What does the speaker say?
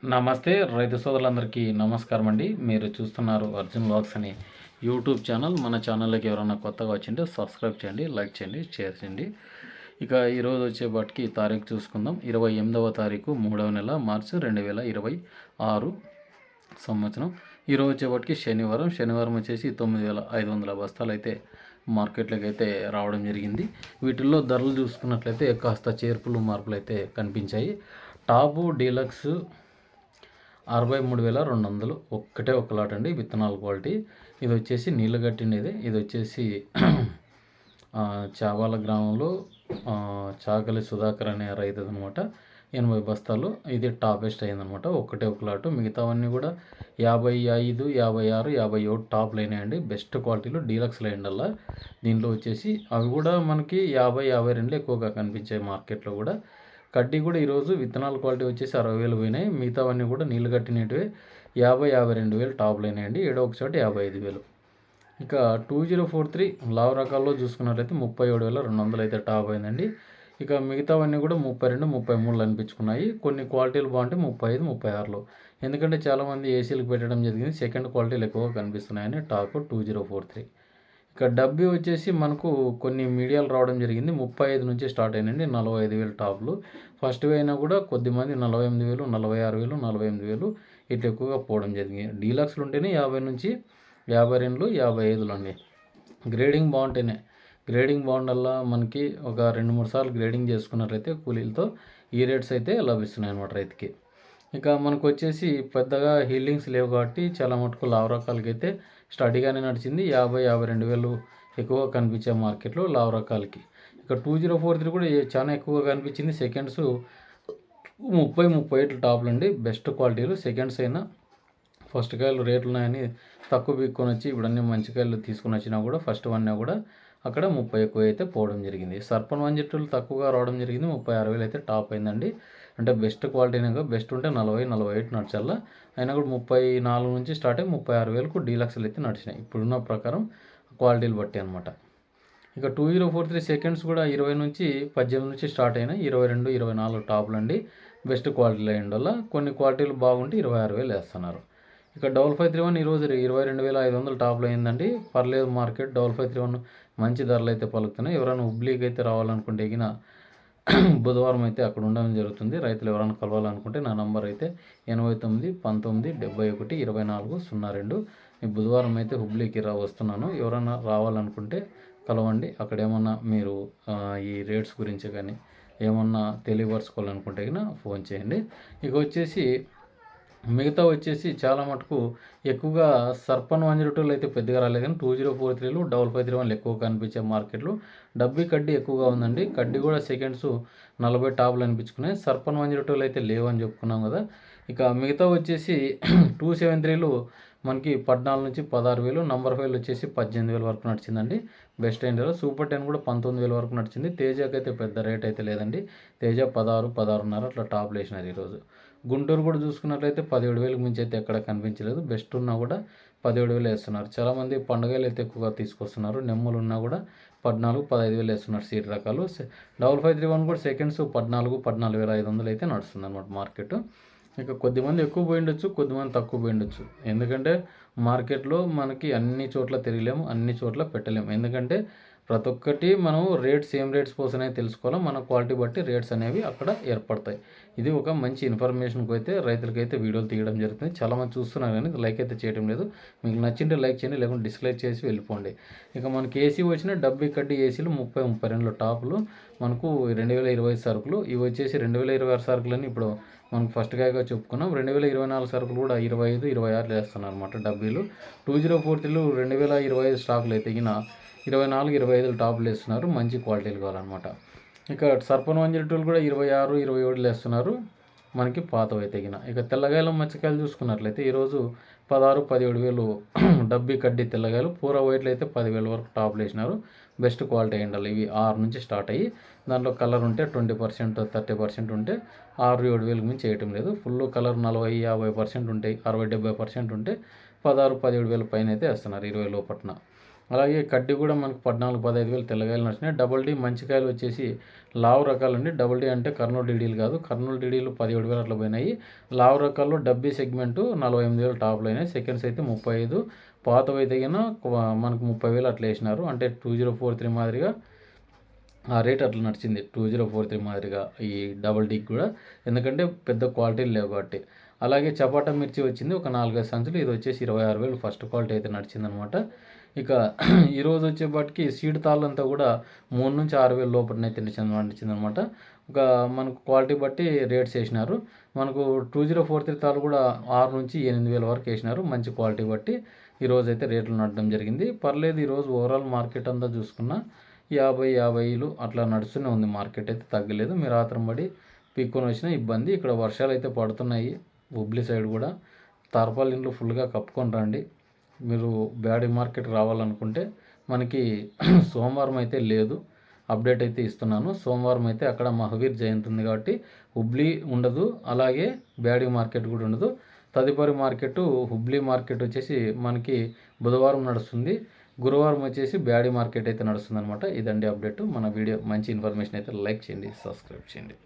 నమస్తే రైతు సోదరులందరికీ నమస్కారం అండి. మీరు చూస్తున్నారు అర్జున్ వ్లాగ్స్ అనే యూట్యూబ్ ఛానల్. మన ఛానల్లోకి ఎవరైనా కొత్తగా వచ్చింటే సబ్స్క్రైబ్ చేయండి, లైక్ చేయండి, షేర్ చేయండి. ఇక ఈరోజు వచ్చేపటికి తారీఖు చూసుకుందాం. 28వ తారీఖు 3వ నెల మార్చి 2026 సంవత్సరం. ఈరోజు వచ్చేపటికి శనివారం వచ్చేసి 9,500 బస్తాలు అయితే మార్కెట్లోకి అయితే రావడం జరిగింది. వీటిల్లో ధరలు చూసుకున్నట్లయితే కాస్త చేర్పులు మార్పులు అయితే కనిపించాయి. టాపు డీలక్స్ 63,200 ఒక్కటే ఒక లాట్ అండి. విత్తనాల క్వాలిటీ ఇది వచ్చేసి నీళ్ళు కట్టినది. ఇది వచ్చేసి చావాల గ్రామంలో చాకలి సుధాకర్ అనే రైతు అనమాట. 80 బస్తాలు ఇది టాపెస్ట్ అయిందనమాట. ఒక్కటే ఒక లాటు. మిగతావన్నీ కూడా 55, 56, 57 టాప్లు అయినాయండి. బెస్ట్ క్వాలిటీలో డీలక్స్ లైండల్లా. దీంట్లో వచ్చేసి అవి కూడా మనకి 50, 52 ఎక్కువగా కనిపించాయి మార్కెట్లో కూడా. కడ్డీ కూడా ఈరోజు విత్తనాల క్వాలిటీ వచ్చేసి 60,000 పోయినాయి. మిగతావన్నీ కూడా నీళ్ళు కట్టినవి 50, 52,000 టాప్లు అయినాయండి. ఏడో ఒకసారి 55,000. ఇక 2043 లావు రకాల్లో చూసుకున్నట్లయితే 37,200 అయితే టాప్ అయిందండి. ఇక మిగతావన్నీ కూడా 32, 33 అనిపించుకున్నాయి. కొన్ని క్వాలిటీలు బాగుంటాయి 35, 36లో. ఎందుకంటే చాలామంది ఏసీలకు పెట్టడం జరిగింది. సెకండ్ క్వాలిటీలు ఎక్కువగా కనిపిస్తున్నాయని టాక్ 2043. ఇక డబ్బీ వచ్చేసి మనకు కొన్ని మీడియాలు రావడం జరిగింది. 35 నుంచి స్టార్ట్ అయినండి. 45,000 టాప్లు. ఫస్ట్ అయినా కూడా కొద్దిమంది 48,000, 46,000, 48,000 ఇట్లా ఎక్కువగా పోవడం జరిగింది. డీలక్స్లు ఉంటేనే 50 నుంచి 52, 55 అండి. గ్రేడింగ్ బాగుంటేనే. గ్రేడింగ్ బాగుండల్లా మనకి ఒక 2-3 సార్లు గ్రేడింగ్ చేసుకున్నట్లయితే కూలీలతో ఈ రేట్స్ అయితే లభిస్తున్నాయి అన్నమాట రైతుకి. ఇక మనకు వచ్చేసి పెద్దగా హీల్డింగ్స్ లేవు కాబట్టి చాలా మటుకు లావు రకాలకైతే స్టడీగానే నడిచింది. 50, 52,000 ఎక్కువగా కనిపించే మార్కెట్లో లావు రకాలకి. ఇక 2043 కూడా చాలా ఎక్కువగా కనిపించింది. సెకండ్స్ 30, 38 టాప్లు అండి. బెస్ట్ క్వాలిటీలు. సెకండ్స్ అయినా ఫస్ట్ కాయలు రేట్లు ఉన్నాయని తక్కువ బిక్కొని వచ్చి ఇప్పుడు అన్ని మంచి కాయలు తీసుకుని వచ్చినా కూడా ఫస్ట్ వన్నా కూడా అక్కడ 30 ఎక్కువ అయితే పోవడం జరిగింది. సర్పన్ 1 జెట్టులు తక్కువగా రావడం జరిగింది. 36,000 అయితే టాప్ అయిందండి. అంటే బెస్ట్ క్వాలిటీనే. బెస్ట్ ఉంటే 40, 48 నడిచాల. అయినా కూడా 34 నుంచి స్టార్ట్ అయ్యి 36,000కు డీలక్స్లు అయితే నడిచినాయి. ఇప్పుడున్న ప్రకారం క్వాలిటీలు బట్టి అనమాట. ఇక 2043 సెకండ్స్ కూడా 20 నుంచి 18 నుంచి స్టార్ట్ అయినాయి. 22, 24 టాప్లు అండి. బెస్ట్ క్వాలిటీలు అయ్యింది వల్ల కొన్ని క్వాలిటీలు బాగుంటే 26,000 వేస్తున్నారు. ఇక 5531 ఈరోజు 22,500 టాప్లో అయిందండి. పర్లేదు మార్కెట్. 5531 మంచి ధరలు అయితే పలుకుతున్నాయి. ఎవరైనా హుబ్లీకి అయితే రావాలనుకుంటే గిన బుధవారం అయితే అక్కడ ఉండడం జరుగుతుంది. రైతులు ఎవరైనా కలవాలనుకుంటే నా నంబర్ అయితే 89 19 71 24 02. ఈ బుధవారం అయితే హుబ్లీకి వస్తున్నాను. ఎవరైనా రావాలనుకుంటే కలవండి. అక్కడ ఏమన్నా మీరు ఈ రేట్స్ గురించి కానీ ఏమన్నా తెలియపరచుకోవాలనుకుంటే కన్నా ఫోన్ చేయండి. ఇక వచ్చేసి మిగతా వచ్చేసి చాలా మటుకు ఎక్కువగా సర్పన్ 102 అయితే పెద్దగా రాలేదు. కానీ 2043లు 5531 ఎక్కువ కనిపించే మార్కెట్లు. డబ్బీ కడ్డీ ఎక్కువగా ఉందండి. కడ్డీ కూడా సెకండ్స్ 40 టాప్లు అనిపించుకున్నాయి. సర్పన్ 102 అయితే లేవని చెప్పుకున్నాం కదా. ఇక మిగతా వచ్చేసి 273లు మనకి 14 నుంచి 16,000. నంబర్ 5 వచ్చేసి 18,000 వరకు నడిచిందండి. బెస్ట్ ఇండియాలో సూపర్ 10 కూడా 19,000 వరకు నడిచింది. తేజకి అయితే పెద్ద రేట్ అయితే లేదండి. తేజ 16, 16.5 అట్లా టాప్లు వేసినారు ఈరోజు. గుంటూరు కూడా చూసుకున్నట్లయితే 17,000 మించి అయితే ఎక్కడ కనిపించలేదు. బెస్ట్ ఉన్నా కూడా 17,000 వేస్తున్నారు. చాలామంది పండుగలు అయితే ఎక్కువగా తీసుకొస్తున్నారు. నెమ్ములు ఉన్నా కూడా 14, 15,000 వేస్తున్నారు సీట్ రకాలు. 5531 కూడా సెకండ్స్ 14, 14,500 అయితే నడుస్తుంది అనమాట మార్కెట్. ఇక కొద్దిమంది ఎక్కువ పోయిండొచ్చు, కొద్దిమంది తక్కువ పోయిండొచ్చు. ఎందుకంటే మార్కెట్లో మనకి అన్ని చోట్ల తిరగలేము, అన్ని చోట్ల పెట్టలేము. ఎందుకంటే ప్రతి ఒక్కటి మనం సేమ్ రేట్స్ కోసమే తెలుసుకోవాలి. మన క్వాలిటీ బట్టి రేట్స్ అనేవి అక్కడ ఏర్పడతాయి. ఇది ఒక మంచి ఇన్ఫర్మేషన్కి అయితే రైతులకైతే వీడియోలు తీయడం జరుగుతుంది. చాలామంది చూస్తున్నారు కానీ లైక్ అయితే చేయడం లేదు. మీకు నచ్చింటే లైక్ చేయండి, లేకుంటే డిస్లైక్ చేసి వెళ్ళిపోండి. ఇక మనకి ఏసీ వచ్చిన డబ్బీ కడ్డీ ఏసీలు 30, 32 టాపులు మనకు 2020 సరుకులు. ఇవి వచ్చేసి 2026 సరుకులని ఇప్పుడు మనకు ఫస్ట్ గాయగా చెప్పుకున్నాం. 2024 సరుకులు కూడా 25, 26 వేస్తున్నారు అనమాట డబ్బీలు. 2043లు 2025 స్టాకులు అయితే 24, 25 టాప్లు వేస్తున్నారు. మంచి క్వాలిటీలు కావాలన్నమాట. ఇక సర్పన్ 102 కూడా 26, 27 వేస్తున్నారు. మనకి పాతవి అయితే ఇక తెల్లగాయలు మచ్చకాయలు చూసుకున్నట్లయితే ఈరోజు 16, 17,000 డబ్బీ కడ్డీ తెల్లగాయలు. పూరా వైట్లు అయితే 10,000 వరకు టాప్లు వేసినారు. బెస్ట్ క్వాలిటీ ఉండాలి. ఇవి 6 నుంచి స్టార్ట్ అయ్యి దాంట్లో కలర్ ఉంటే 20%, 30% ఉంటే 6, 7,000 మించి వేయటం లేదు. ఫుల్ కలర్ 40, 50% ఉంటాయి. 60, 70% ఉంటే 16, 17,000 పైన అయితే వేస్తున్నారు 20 లోపట్న. అలాగే కడ్డీ కూడా మనకు 14-15 వేలు తెల్లగాయలు నడిచినాయి. డబుల్ డి మంచి కాయలు వచ్చేసి లావు రకాలండి. డబుల్ డి అంటే కర్నూలు డీడీలు కాదు, కర్నూలు డీడీలు 17,000 అట్లా పోయినాయి. లావు రకాల్లో డబ్బీ సెగ్మెంటు 48,000 టాప్లో అయినాయి. సెకండ్స్ అయితే 35, పాతవి అయితే మనకు 30,000 అట్లా వేసినారు. అంటే 2043 మాదిరిగా ఆ రేట్ అట్లా నడిచింది. 2043 మాదిరిగా ఈ డబుల్ డీకి కూడా, ఎందుకంటే పెద్ద క్వాలిటీలు లేవు కాబట్టి. అలాగే చపాటా మిర్చి వచ్చింది ఒక 4-5 సంచులు, ఇది వచ్చేసి 26,000 ఫస్ట్ క్వాలిటీ అయితే నడిచిందనమాట. ఇక ఈరోజు వచ్చేపాటికి సీడ్ తాళ్ళంతా కూడా 3,000-6,000 లోపలనైతే నడిచిందనమాట. ఒక మనకు క్వాలిటీ బట్టి రేట్స్ వేసినారు. మనకు 2043 తాళ్ళు కూడా 6,000-8,000 వరకు వేసినారు. మంచి క్వాలిటీ బట్టి ఈరోజు అయితే రేట్లు నడడం జరిగింది. పర్లేదు, ఈరోజు ఓవరాల్ మార్కెట్ అంతా చూసుకున్నా 50 అట్లా నడుస్తూనే ఉంది. మార్కెట్ అయితే తగ్గలేదు. మీరు ఆత్రం పడి పీక్కొని వచ్చిన ఇబ్బంది. ఇక్కడ వర్షాలు అయితే పడుతున్నాయి. హుబ్లీ సైడ్ కూడా తార్పాల్ ఇండ్లు ఫుల్గా కప్పుకొని రండి. మీరు బ్యాడీ మార్కెట్ రావాలనుకుంటే మనకి సోమవారం అయితే లేదు, అప్డేట్ అయితే ఇస్తున్నాను. సోమవారం అయితే అక్కడ మహావీర్ జయంతి ఉంది కాబట్టి హుబ్లీ ఉండదు, అలాగే బ్యాడీ మార్కెట్ కూడా ఉండదు. తదుపరి మార్కెట్ హుబ్లీ మార్కెట్ వచ్చేసి మనకి బుధవారం నడుస్తుంది. గురువారం వచ్చేసి బ్యాడీ మార్కెట్ అయితే నడుస్తుంది అనమాట. ఇదండి అప్డేట్. మన వీడియో మంచి ఇన్ఫర్మేషన్ అయితే లైక్ చేయండి, సబ్స్క్రైబ్ చేయండి.